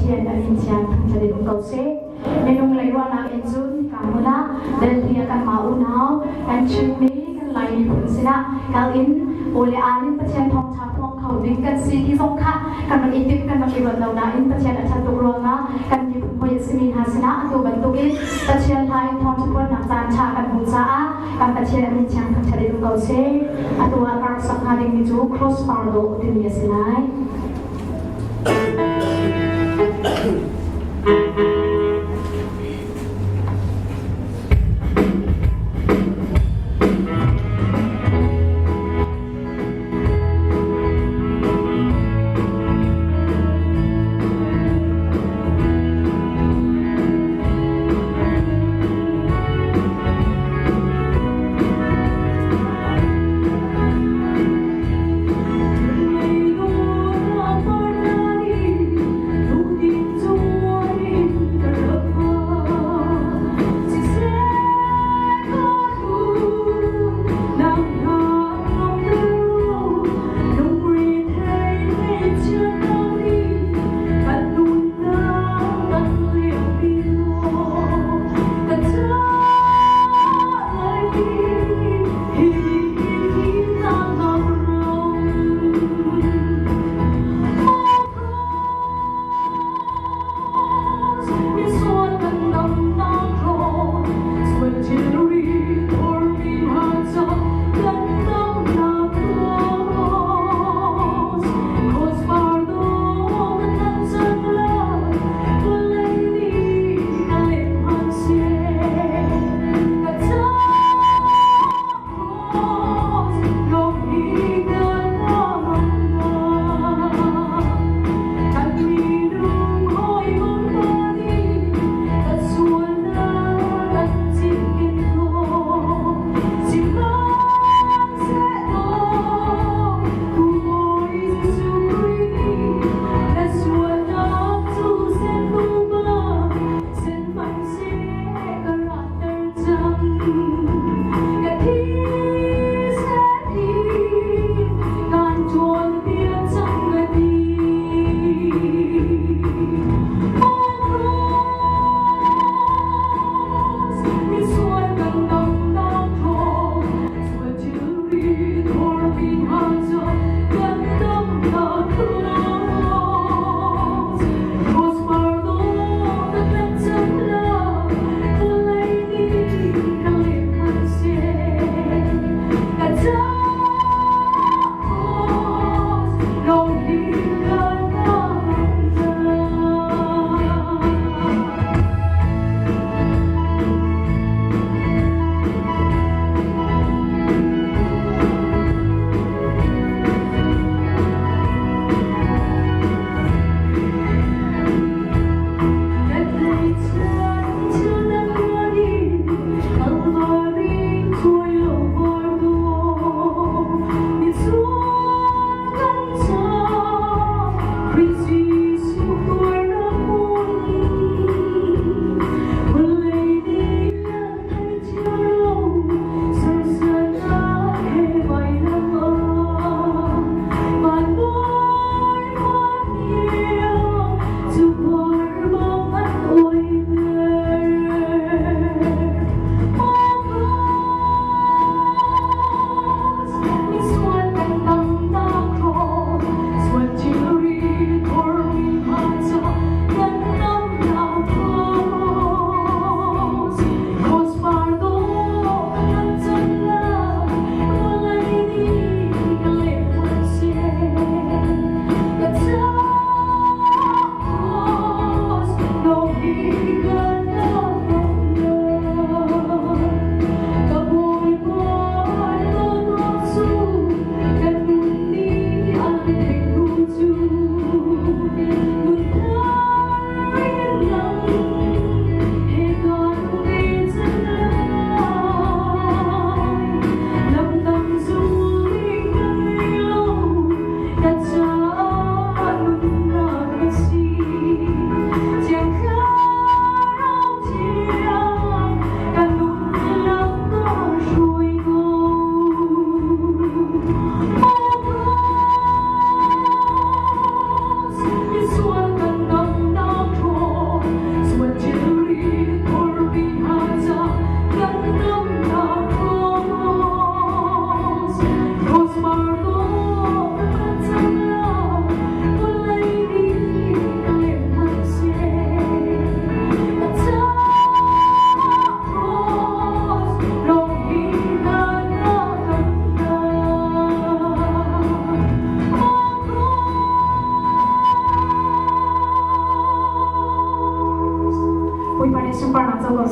patient dan insian jadi ungkau se nenung laiwa na enjun kamula dan dia kan maunau kan chimney kan lain pun sina kalin oleh alin patient thong cha thong khau din kan si ki song kha kan man itip kan man iwan lau na in patient achan tuk ruanga kan di pun hoy simin hasina atu bantukin patient lai thong chapon nak jan cha kan musa kan patient amin chang kan jadi ungkau se atu akar sakharing mi ju close pardo dunia sinai Hãy subscribe cho kênh Ghiền Mì Gõ để không bỏ lỡ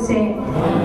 se